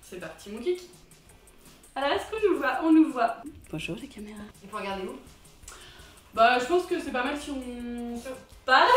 C'est parti mon kiki. Alors est-ce qu'on nous voit? On nous voit. Bonjour les caméras. Il faut regarder où? Bah je pense que c'est pas mal si on se parle.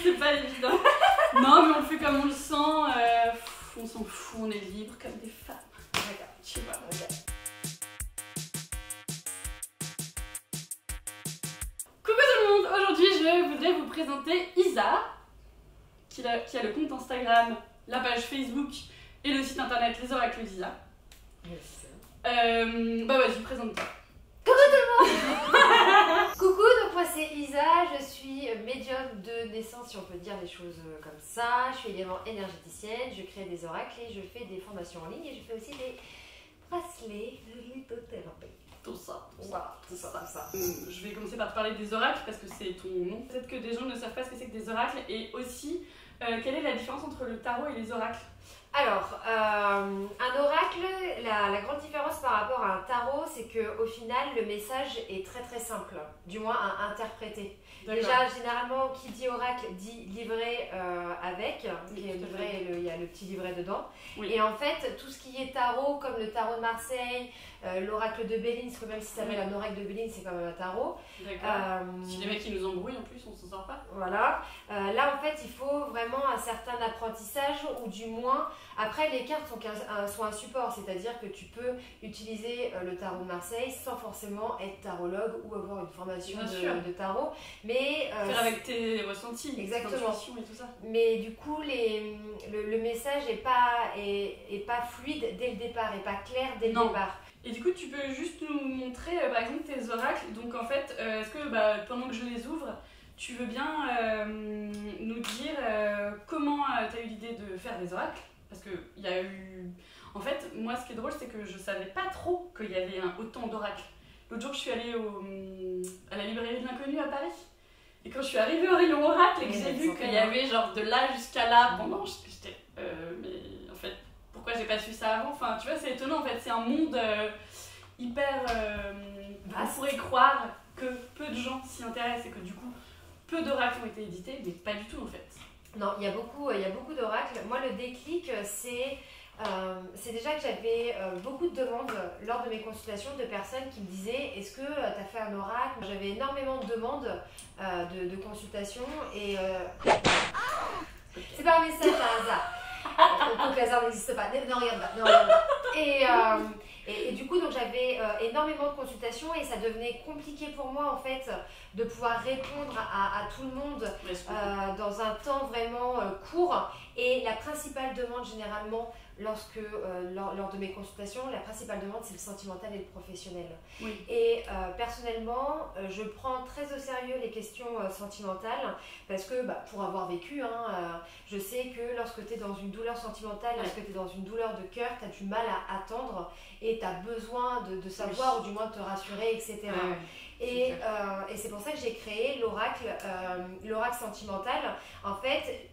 C'est pas évident. Non mais on le fait comme on le sent. On s'en fout, on est libre comme des femmes. D'accord. Je sais pas. Ok. Coucou tout le monde. Aujourd'hui je voudrais vous présenter Isa, qui a le compte Instagram, la page Facebook et le site internet Les Oracles d'Isa. Yes. Bah vas-y, présente-toi. Coucou, donc moi c'est Isa, je suis médium de naissance si on peut dire les choses comme ça. Je suis également énergéticienne, je crée des oracles et je fais des formations en ligne et je fais aussi des bracelets de lithothérapie. Tout ça. Voilà. Je vais commencer par te parler des oracles parce que c'est ton nom. Peut-être que des gens ne savent pas ce que c'est que des oracles et aussi quelle est la différence entre le tarot et les oracles. Alors, un oracle, la grande différence par rapport à un tarot, c'est qu'au final, le message est très très simple, du moins à interpréter. Déjà, généralement, qui dit oracle dit livret avec, qui est livré, il y a le petit livret dedans. Oui. Et en fait, tout ce qui est tarot, comme le tarot de Marseille, l'oracle de Béline, même si ça s'appelle un oracle de Béline, c'est quand même un tarot. Si les mecs qui nous embrouillent en plus, on s'en sort pas. Voilà. Là, en fait, il faut vraiment un certain apprentissage, ou du moins, après, les cartes sont un support, c'est-à-dire que tu peux utiliser le tarot de Marseille sans forcément être tarologue ou avoir une formation de tarot. Mais, faire avec tes ressentis, exactement. Et tout ça. Mais du coup, le message n'est pas fluide dès le départ, et pas clair dès le départ. Et du coup, tu peux juste nous montrer, par exemple, tes oracles. Donc en fait, est-ce que pendant que je les ouvre, tu veux bien nous dire comment tu as eu l'idée de faire des oracles? Parce qu'il y a eu... En fait, moi, ce qui est drôle, c'est que je savais pas trop qu'il y avait autant d'oracles. L'autre jour, je suis allée à la librairie de l'Inconnu à Paris. Et quand je suis arrivée au rayon oracle et que j'ai vu qu'il y avait genre de là jusqu'à là pendant... J'étais... mais en fait, pourquoi j'ai pas su ça avant? Enfin, tu vois, c'est étonnant, en fait. C'est un monde hyper... on pourrait croire que peu de gens s'y intéressent et que du coup, peu d'oracles ont été édités, mais pas du tout, en fait. Non, il y a beaucoup d'oracles. Moi, le déclic, c'est déjà que j'avais beaucoup de demandes lors de mes consultations de personnes qui me disaient: est-ce que tu as fait un oracle? J'avais énormément de demandes de consultations et c'est pas un message à hasard. Donc le hasard n'existe pas. Non, regarde pas. Et du coup, donc j'avais énormément de consultations et ça devenait compliqué pour moi en fait de pouvoir répondre à tout le monde dans un temps vraiment court. Et la principale demande généralement, lors de mes consultations, la principale demande c'est le sentimental et le professionnel. Oui. Et personnellement, je prends très au sérieux les questions sentimentales parce que pour avoir vécu, je sais que lorsque tu es dans une douleur sentimentale, lorsque tu es dans une douleur de cœur, tu as du mal à attendre et tu as besoin de savoir ou du moins de te rassurer, etc. Et c'est pour ça que j'ai créé l'oracle sentimental. En fait,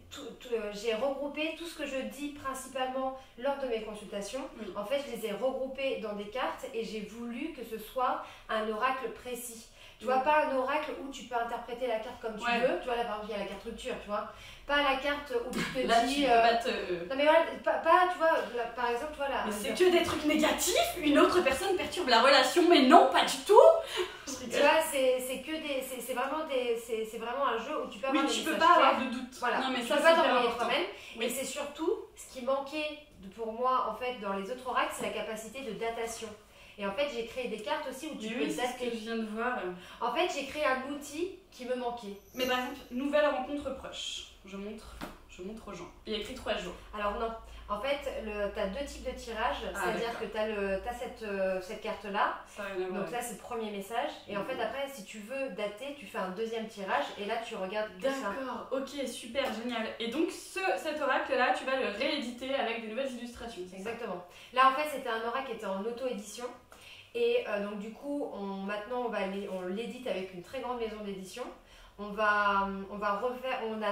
j'ai regroupé tout ce que je dis principalement lors de mes consultations. Oui. En fait, je les ai regroupés dans des cartes et j'ai voulu que ce soit un oracle précis. Tu vois, pas un oracle où tu peux interpréter la carte comme tu veux. Tu vois, là, par exemple, il y a la carte rupture, tu vois. Pas la carte où tu te là, dis... tu peux pas te... Non, mais voilà, pas tu vois, là, par exemple, tu vois, là... Mais c'est que des trucs négatifs, une autre personne perturbe la relation, mais non, pas du tout. Tu vois, c'est vraiment un jeu où tu peux avoir des messages. Oui, tu peux pas avoir de doute. Voilà, non, mais tu ça, peux pas t'envoyer toi-même. Oui. Et c'est surtout, ce qui manquait pour moi, en fait, dans les autres oracles, c'est la capacité de datation. Et en fait, j'ai créé des cartes aussi où tu peux dater. C'est ce que je viens de voir. En fait, j'ai créé un outil qui me manquait. Mais par exemple, nouvelle rencontre proche. Je montre aux gens. Il y a écrit 3 jours. Alors non. En fait, tu as 2 types de tirages. C'est-à-dire que tu as cette carte-là. Donc là, c'est le premier message. Et en fait, après, si tu veux dater, tu fais un deuxième tirage. Et là, tu regardes tout ça. D'accord. Ok, super, génial. Et donc, cet oracle-là, tu vas le rééditer avec des nouvelles illustrations. Exactement. Là, en fait, c'était un oracle qui était en auto-édition. Et donc du coup, maintenant on l'édite avec une très grande maison d'édition. On a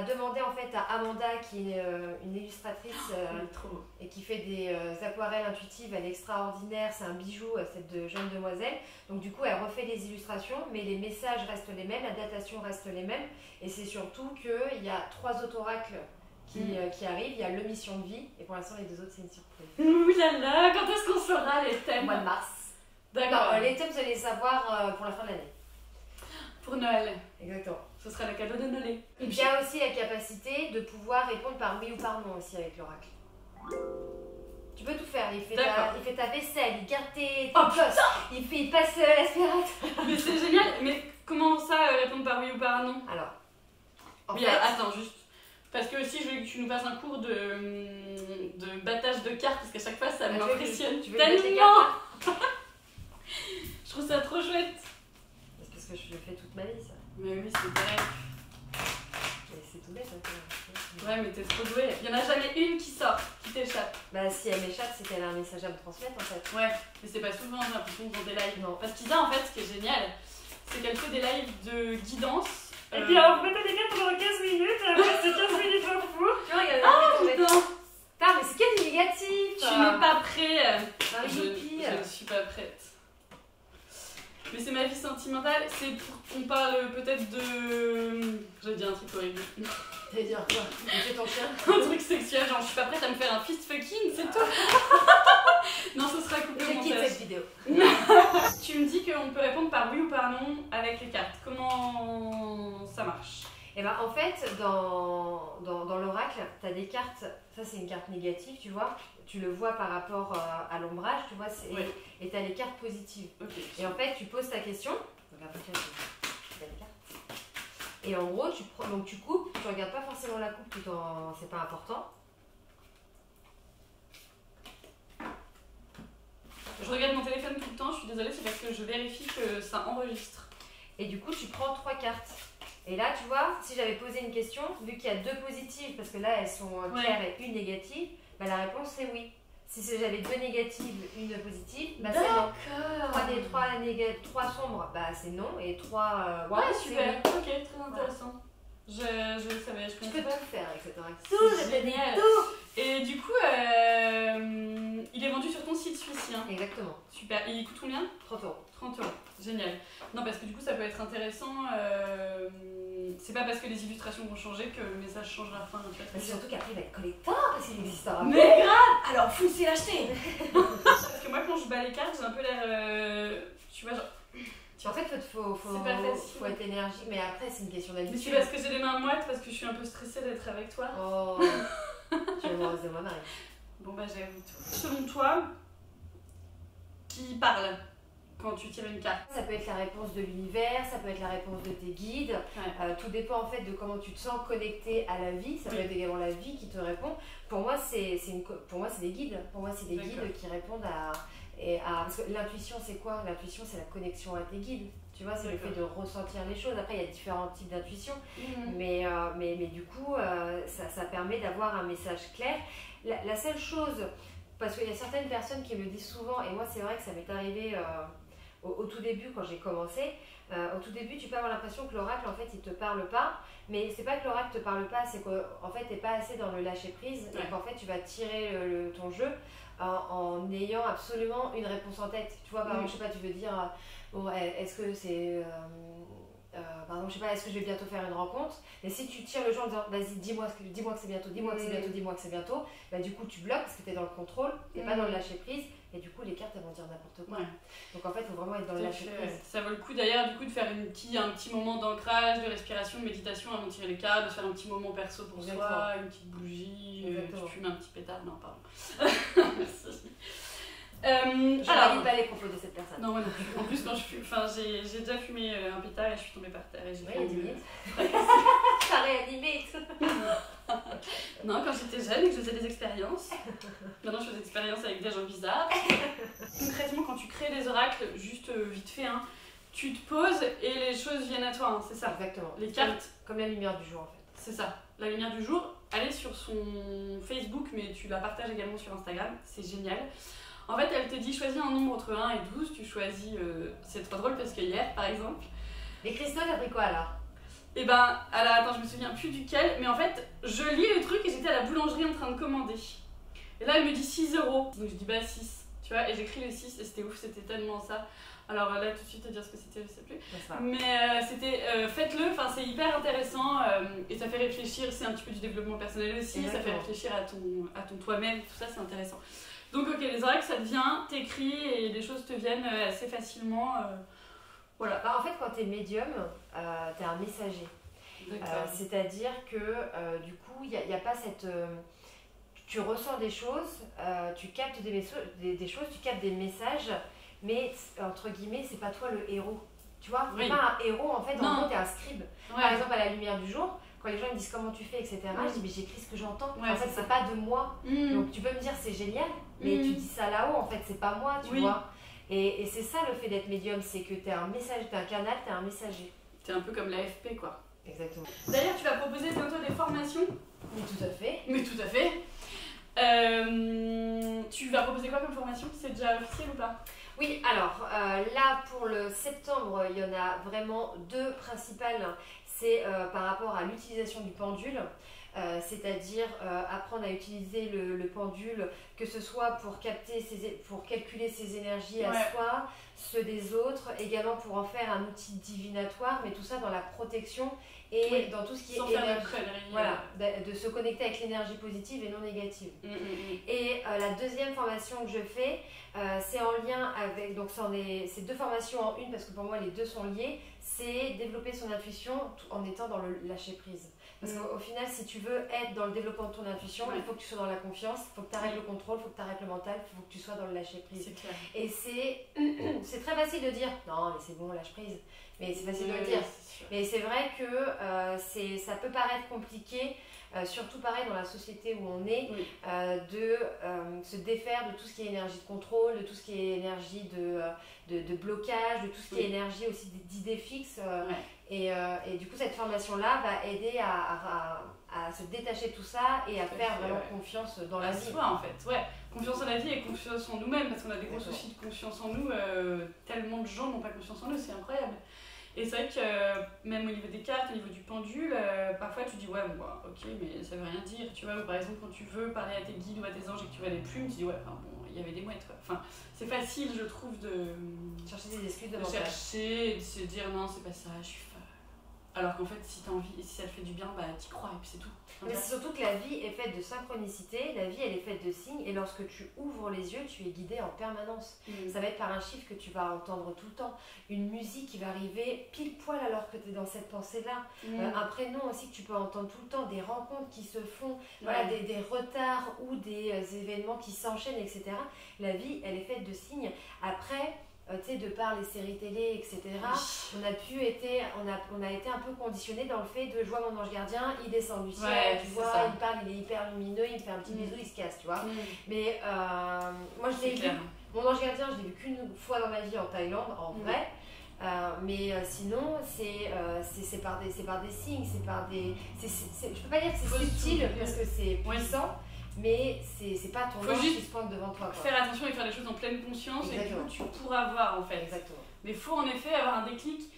demandé en fait à Amanda, qui est une illustratrice et qui fait des aquarelles intuitives, elle est extraordinaire, c'est un bijou cette jeune demoiselle. Donc du coup elle refait les illustrations, mais les messages restent les mêmes, la datation reste les mêmes. Et c'est surtout qu'il y a 3 autres oracles qui arrive. Il y a le mission de vie et pour l'instant les deux autres c'est une surprise. Ouh là là, quand est-ce qu'on saura les Au thèmes? mois de mars. D'accord. Non, les thèmes vous allez les savoir pour la fin de l'année. Pour Noël. Exactement. Ce sera le cadeau de Noël. Et puis il y a aussi la capacité de pouvoir répondre par oui ou par non aussi avec l'oracle. Tu peux tout faire, il fait ta vaisselle, il garde tes gosses, il passe l'aspirateur. Mais c'est génial, mais comment ça répondre par oui ou par non? Alors, en Oui, fait, attends, juste. Parce que aussi, je veux que tu nous fasses un cours de battage de cartes, parce qu'à chaque fois, ça m'impressionne tu veux mettre les tellement. cartes, Je trouve ça trop chouette. c'est parce que je le fais toute ma vie ça. Mais oui, c'est vrai. Mais c'est tout bête. Hein. Ouais, mais t'es trop douée. Il y en a jamais une qui sort, qui t'échappe. Bah si elle m'échappe, c'est qu'elle a un message à me transmettre en fait. Ouais, mais c'est pas souvent, j'ai l'impression, dans des lives. Non. Parce qu'Isa, en fait, ce qui est génial, c'est qu'elle fait des lives de guidance. Et puis alors, vous mettez des cartes pendant 15 minutes, après c'est 15 minutes au four. Tu vois, regarde, Ah putain, putain, mais c'est que du négatif. tu n'es pas prêt. Ah, youpi. Je ne suis pas prête. Mais c'est ma vie sentimentale, c'est pour qu'on parle peut-être de... J'allais dire un truc horrible. T'allais dire quoi? C'est ton chien. Un truc sexuel, genre je suis pas prête à me faire un fist fucking, c'est tout. Non, ce sera coupé au Je quitte montage. cette vidéo. Tu me dis qu'on peut répondre par oui ou par non avec les cartes. Comment ça marche? Et ben en fait, dans l'oracle, tu as des cartes, ça c'est une carte négative, tu vois, tu le vois par rapport à l'ombrage, tu vois, Ouais. et tu as les cartes positives. Ok. Et en fait, tu poses ta question, regarde, tiens, tu as les cartes. Et en gros, donc tu coupes, tu regardes pas forcément la coupe, c'est pas important. Je regarde mon téléphone tout le temps, je suis désolée, c'est parce que je vérifie que ça enregistre. Et du coup, tu prends 3 cartes. Et là, tu vois, si j'avais posé une question, vu qu'il y a 2 positives, parce que là, elles sont claires et une négative, bah, la réponse c'est oui. Si j'avais 2 négatives, une positive, bah c'est non. 3 sombres, bah c'est non. Et 3 Ouais, c'est super, oui. ok, très intéressant. Je savais, je Tu connaissais peux pas. tout faire avec cette oracle. C'est génial. Et du coup, il est vendu sur ton site celui-ci. Hein. Exactement. Super. Et il coûte combien? 30 euros. 30 euros. Génial. Non, parce que du coup, ça peut être intéressant. C'est pas parce que les illustrations vont changer que le message changera. Enfin, Mais c'est surtout qu'après il va être collector parce qu'il n'existera pas. mais grave. Alors, foncez l'acheter. Parce que moi, quand je bats les cartes, j'ai un peu l'air. Tu vois, genre. En fait, faut pas facile. être énergie, mais après c'est une question Mais d'habitude. c'est parce que j'ai les mains moites, parce que je suis un peu stressée d'être avec toi. Oh, tu vas voir de moi, Marie. Bon, bah, j'avoue tout. Selon toi, qui parle quand tu tires une carte? Ça peut être la réponse de l'univers, ça peut être la réponse de tes guides. Ouais. Tout dépend en fait de comment tu te sens connecté à la vie. Ça peut être également la vie qui te répond. Pour moi, c'est des guides. Pour moi, c'est des guides qui répondent parce que l'intuition, c'est quoi? L'intuition, c'est la connexion à tes guides. Tu vois, c'est le fait de ressentir les choses. Après, il y a différents types d'intuition. Mais du coup, ça permet d'avoir un message clair. La seule chose, parce qu'il y a certaines personnes qui me disent souvent, et moi, c'est vrai que ça m'est arrivé au tout début quand j'ai commencé. Au tout début, tu peux avoir l'impression que l'oracle, en fait, il te parle pas. Mais c'est pas que l'oracle te parle pas, c'est qu'en fait, t'es pas assez dans le lâcher prise. Ouais. Et qu'en fait, tu vas tirer ton jeu en ayant absolument une réponse en tête. Tu vois, par exemple, je sais pas, tu veux dire, bon, est-ce que c'est. Par exemple, je sais pas, est-ce que je vais bientôt faire une rencontre? Et si tu tires le jeu en disant, vas-y, dis-moi que c'est bientôt, dis-moi que c'est bientôt, dis-moi que c'est bientôt, bah du coup, tu bloques parce que tu es dans le contrôle, tu n'es pas dans le lâcher prise, et du coup, les cartes, elles vont dire n'importe quoi. Ouais. Donc en fait, il faut vraiment être dans le lâcher prise. Ça vaut le coup d'ailleurs du coup de faire un petit moment d'ancrage, de respiration, de méditation avant de tirer les cartes, de faire un petit moment perso pour soi, une petite bougie, tu fumes un petit pétard, non pardon. Merci. Je valide pas les propos de cette personne. Non, moi non plus. En plus, quand je fume, j'ai déjà fumé un pétard et je suis tombée par terre. Et j'ai il y a 10 minutes. T'as réanimé et tout. Non, quand j'étais jeune et que je faisais des expériences. Maintenant, je fais des expériences avec des gens bizarres. Concrètement, quand tu crées des oracles, juste vite fait, hein, tu te poses et les choses viennent à toi, hein, c'est ça. Exactement. Les cartes. Comme la lumière du jour en fait. C'est ça. La lumière du jour, elle est sur son Facebook, mais tu la partages également sur Instagram. C'est génial. En fait, elle te dit choisis un nombre entre 1 et 12. Tu choisis. C'est trop drôle parce que hier, par exemple. Mais Christophe, t'as pris quoi alors? Et ben, alors attends, je me souviens plus duquel, mais en fait, je lis le truc et j'étais à la boulangerie en train de commander. Et là, elle me dit 6 euros. Donc je dis bah 6. tu vois, et j'écris le 6 et c'était ouf, c'était tellement ça. Alors là, tout de suite, te dire ce que c'était, je sais plus. Mais c'était, faites-le, enfin, c'est hyper intéressant et ça fait réfléchir, c'est un petit peu du développement personnel aussi, Exactement. ça fait réfléchir à ton toi-même, tout ça, c'est intéressant. Donc, ok, les oracles, ça te vient, t'écris et les choses te viennent assez facilement. Voilà. Bah, en fait, quand tu es médium, tu es un messager. C'est-à-dire que du coup, il n'y a pas cette. Tu ressens des choses, tu captes des choses, tu captes des messages, mais entre guillemets, c'est pas toi le héros. Tu vois, t'es pas un héros en fait, en gros, t'es un scribe. Ouais. Par exemple, à la lumière du jour, quand les gens me disent comment tu fais, etc., je dis mais j'écris ce que j'entends. Ouais, en fait, c'est pas de moi. Donc tu peux me dire c'est génial, mais tu dis ça là-haut, en fait, c'est pas moi, tu vois. Et c'est ça le fait d'être médium, c'est que t'es un message, t'es un canal, t'es un messager. T'es un peu comme l'AFP, quoi. Exactement. D'ailleurs, tu vas proposer bientôt des formations. Mais tout à fait. Mais tout à fait. Tu vas proposer quoi comme formation? C'est déjà officiel ou pas? Oui, alors là pour le septembre, il y en a vraiment deux principales. C'est par rapport à l'utilisation du pendule, c'est-à-dire apprendre à utiliser le pendule, que ce soit pour calculer ses énergies à soi, ceux des autres, également pour en faire un outil divinatoire, mais tout ça dans la protection et dans tout ce qui est énergie. Voilà, de se connecter avec l'énergie positive et non négative. Et la deuxième formation que je fais, c'est en lien avec, donc c'est deux formations en une parce que pour moi les deux sont liés, c'est développer son intuition en étant dans le lâcher prise. Parce qu'au final, si tu veux être dans le développement de ton intuition, il faut que tu sois dans la confiance, il faut que tu arrêtes le contrôle, il faut que tu arrêtes le mental, il faut que tu sois dans le lâcher prise. C'est clair. Et c'est très facile de dire non mais c'est bon, lâche prise, mais c'est facile de le dire. Mais c'est vrai que ça peut paraître compliqué, surtout pareil dans la société où on est, de se défaire de tout ce qui est énergie de contrôle, de tout ce qui est énergie de blocage, de tout ce qui est énergie aussi d'idées fixes. Et du coup, cette formation-là va aider à se détacher de tout ça et à faire vraiment confiance dans la vie. Soi, en fait, confiance en la vie et confiance en nous-mêmes, parce qu'on a des gros soucis de confiance en nous. Tellement de gens n'ont pas confiance en nous, c'est incroyable. Et c'est vrai que même au niveau des cartes, au niveau du pendule, parfois tu dis ok, mais ça veut rien dire, tu vois. Ou par exemple, quand tu veux parler à tes guides ou à tes anges et que tu vois des plumes, tu dis il y avait des mouettes, quoi. Enfin, c'est facile, je trouve, de chercher des excuses de chercher et de se dire non, c'est pas ça, je suis folle. Alors qu'en fait, si t'as envie et si ça te fait du bien, t'y crois et puis c'est tout. Mais c'est surtout que la vie est faite de synchronicité, la vie elle est faite de signes, et lorsque tu ouvres les yeux, tu es guidé en permanence. Ça va être par un chiffre que tu vas entendre tout le temps, une musique qui va arriver pile poil alors que tu es dans cette pensée-là, un prénom aussi que tu peux entendre tout le temps, des rencontres qui se font, des retards ou des événements qui s'enchaînent, etc. La vie elle est faite de signes. Après, tu sais, de par les séries télé, etc., on a été un peu conditionné dans le fait de je vois mon ange gardien, il descend du ciel, tu vois, il parle, il est hyper lumineux, il me fait un petit bisou, il se casse, tu vois. Mais moi, je l'ai vu, mon ange gardien, je l'ai vu qu'une fois dans ma vie en Thaïlande, en vrai. Mais sinon, c'est par des signes, c'est par des. Je peux pas dire que c'est subtil parce que c'est puissant. Mais c'est pas ton ange qui se pointe devant toi. Faire attention et faire les choses en pleine conscience. Exactement. Et du coup tu pourras voir en fait. Exactement. Mais il faut en effet avoir un déclic.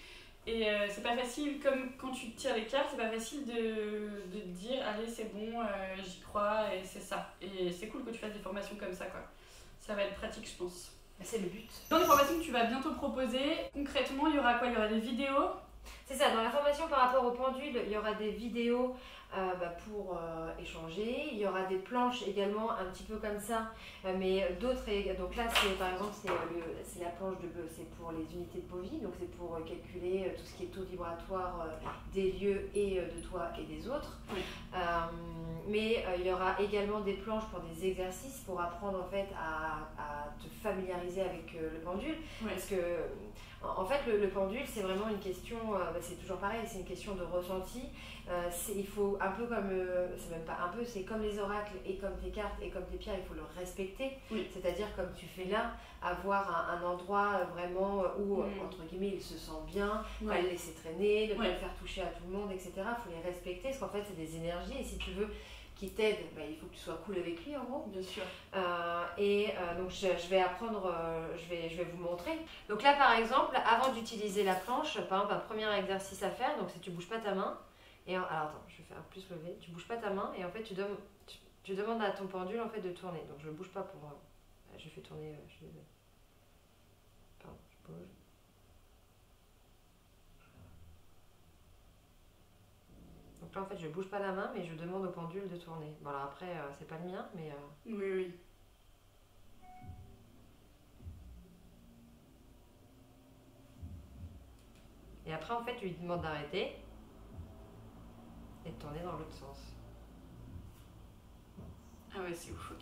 Et c'est pas facile, comme quand tu tires les cartes, c'est pas facile de dire allez c'est bon, j'y crois et c'est ça. Et c'est cool que tu fasses des formations comme ça, quoi. Ça va être pratique, je pense. C'est le but. Dans les formations que tu vas bientôt proposer, concrètement il y aura quoi? Il y aura des vidéos? C'est ça, dans la formation par rapport au pendule, il y aura des vidéos pour échanger. Il y aura des planches également un petit peu comme ça, mais d'autres. Donc là, par exemple, c'est la planche c'est pour les unités de Bovie, donc c'est pour calculer tout ce qui est taux vibratoire des lieux et de toi et des autres. Mais il y aura également des planches pour des exercices pour apprendre en fait à te familiariser avec le pendule, parce que en fait, le pendule, c'est vraiment une question, c'est toujours pareil, c'est une question de ressenti. Il faut un peu comme, c'est même pas un peu, c'est comme les oracles et comme tes cartes et comme tes pierres, il faut le respecter. C'est-à-dire, comme tu fais là, avoir un endroit vraiment où, entre guillemets, il se sent bien, pas le laisser traîner, ne pas le faire toucher à tout le monde, etc. Il faut les respecter, parce qu'en fait, c'est des énergies, et si tu veux qui t'aide, il faut que tu sois cool avec lui en gros. Bien sûr. Donc je vais apprendre, je vais vous montrer. Donc là par exemple, avant d'utiliser la planche, par exemple un premier exercice à faire, donc c'est tu bouges pas ta main. Alors attends, je vais faire plus lever. Tu bouges pas ta main et en fait tu demandes à ton pendule en fait de tourner. Donc je bouge pas pour Je fais tourner, je suis désolée. Pardon, je bouge. Donc là en fait je bouge pas la main mais je demande au pendule de tourner. Bon alors après c'est pas le mien mais... Oui, oui. Et après en fait tu lui demandes d'arrêter et de tourner dans l'autre sens. Ah ouais, c'est ouf.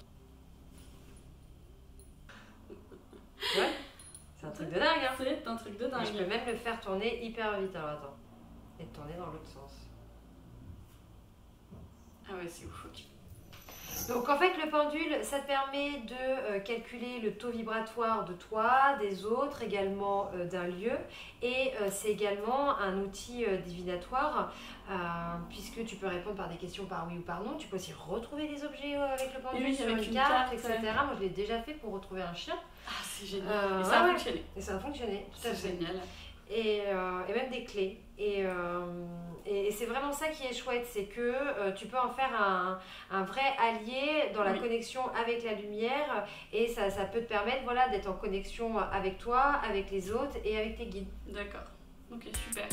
Ouais, c'est un truc de dingue hein. C'est un truc de dingue. Et je peux même le faire tourner hyper vite, alors attends. Et de tourner dans l'autre sens. Ah ouais, c'est ouf. Donc en fait le pendule ça te permet de calculer le taux vibratoire de toi, des autres, également d'un lieu, et c'est également un outil divinatoire puisque tu peux répondre par des questions par oui ou par non. Tu peux aussi retrouver des objets avec le pendule Oui, sur avec une une carte, carte, etc. Moi je l'ai déjà fait pour retrouver un chien. Ah, c'est génial. Et ça a ouais. fonctionné. Et ça a fonctionné, tout à C'est fait. génial. Et même des clés. Et c'est vraiment ça qui est chouette, c'est que tu peux en faire un vrai allié dans la connexion avec la lumière, et ça peut te permettre voilà, d'être en connexion avec toi, avec les autres et avec tes guides. D'accord. Ok, super.